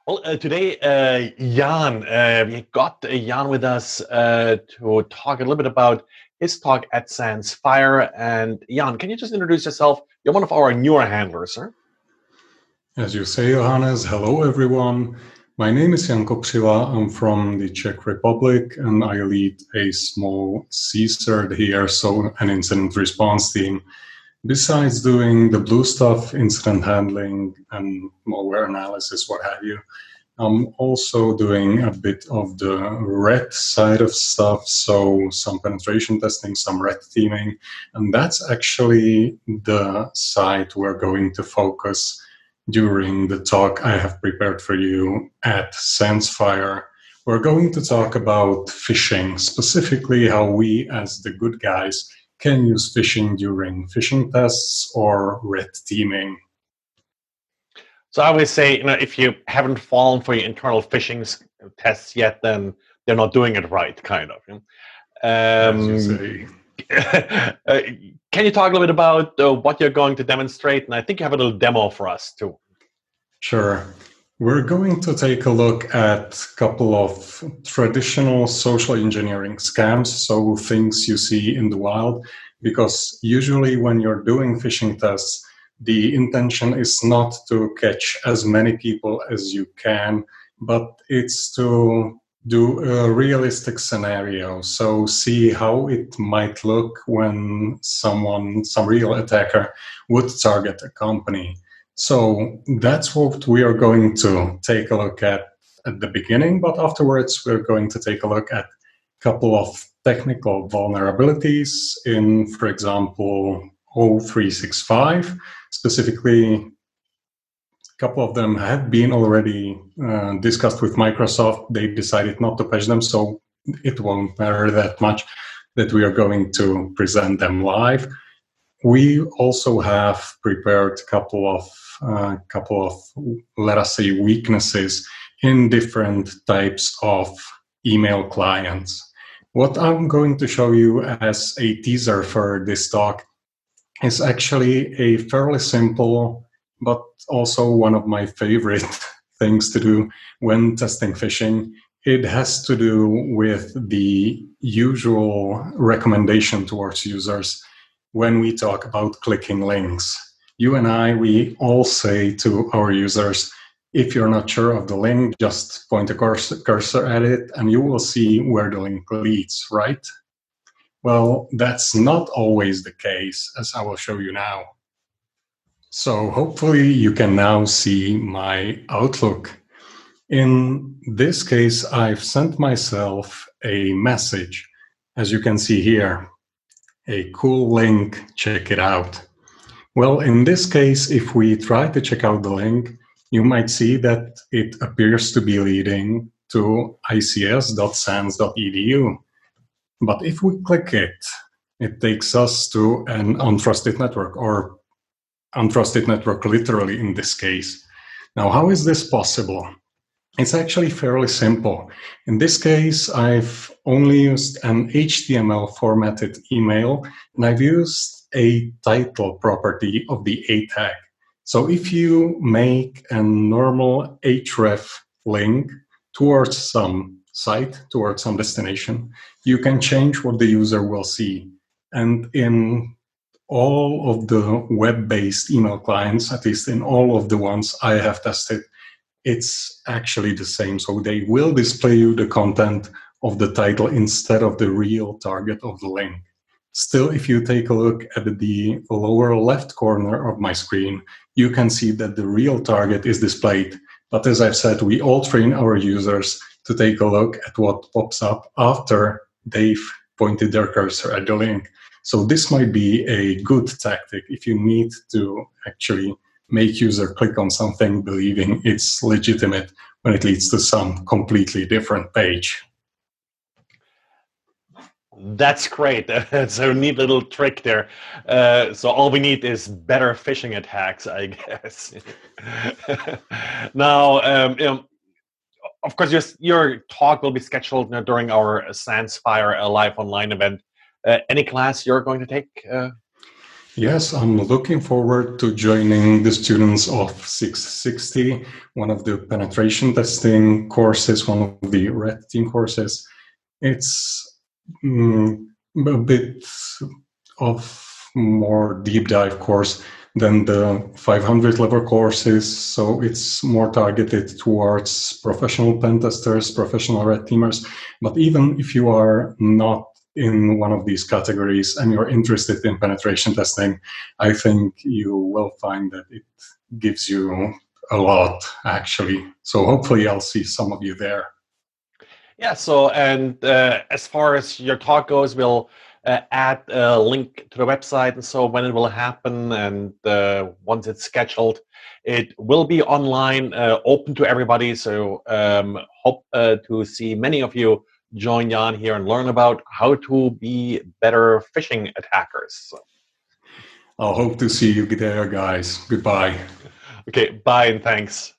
Well, today, Jan, we got Jan with us to talk a little bit about his talk at SANSFIRE. And Jan, can you just introduce yourself? You're one of our newer handlers, sir. As you say, Johannes, hello everyone. My name is Jan Kopriva. I'm from the Czech Republic and I lead a small CSERT here, so an incident response team. Besides doing the blue stuff, incident handling and malware analysis, what have you, I'm also doing a bit of the red side of stuff, so some penetration testing, some red teaming, and that's actually the side we're going to focus during the talk I have prepared for you at SANSFIRE. We're going to talk about phishing, specifically how we as the good guys can use phishing during phishing tests or red teaming. So I always say, if you haven't fallen for your internal phishing tests yet, then they're not doing it right, kind of. As you say. Can you talk a little bit about what you're going to demonstrate? And I think you have a little demo for us too. Sure. We're going to take a look at a couple of traditional social engineering scams, so things you see in the wild, because usually when you're doing phishing tests, the intention is not to catch as many people as you can, but it's to do a realistic scenario. So see how it might look when some real attacker would target a company. So that's what we are going to take a look at the beginning, but afterwards we're going to take a look at a couple of technical vulnerabilities in, for example, O365. Specifically, a couple of them have been already discussed with Microsoft. They decided not to patch them, so it won't matter that much that we are going to present them live. We also have prepared a couple of, let us say, weaknesses in different types of email clients. What I'm going to show you as a teaser for this talk is actually a fairly simple, but also one of my favorite things to do when testing phishing. It has to do with the usual recommendation towards users when we talk about clicking links. You and I, we all say to our users, if you're not sure of the link, just point a cursor at it and you will see where the link leads, right? Well, that's not always the case, as I will show you now. So hopefully you can now see my Outlook. In this case, I've sent myself a message, as you can see here. A cool link, check it out. Well, in this case, if we try to check out the link, you might see that it appears to be leading to ics.sans.edu. But if we click it, it takes us to an untrusted network, or untrusted network literally in this case. Now, how is this possible? It's actually fairly simple. In this case, I've only used an HTML formatted email, and I've used a title property of the A tag. So if you make a normal href link towards some site, towards some destination, you can change what the user will see. And in all of the web-based email clients, at least in all of the ones I have tested, it's actually the same. So they will display you the content of the title instead of the real target of the link. Still, if you take a look at the lower left corner of my screen, you can see that the real target is displayed. But as I've said, we all train our users to take a look at what pops up after they've pointed their cursor at the link. So this might be a good tactic if you need to actually make user click on something believing it's legitimate when it leads to some completely different page. That's great. It's a neat little trick there. So all we need is better phishing attacks, I guess. Now, of course, your talk will be scheduled during our SANSFIRE live online event. Any class you're going to take? Yes, I'm looking forward to joining the students of 660, one of the penetration testing courses, one of the red team courses. It's a bit of more deep dive course than the 500 level courses, so it's more targeted towards professional pen testers, professional red teamers. But even if you are not in one of these categories and you're interested in penetration testing, I think you will find that it gives you a lot, actually. So hopefully I'll see some of you there. Yeah, so and as far as your talk goes, we'll add a link to the website, and so when it will happen, and once it's scheduled, it will be online, open to everybody. So hope to see many of you join Jan here and learn about how to be better phishing attackers. So, I'll hope to see you there, guys. Goodbye. okay, bye and thanks.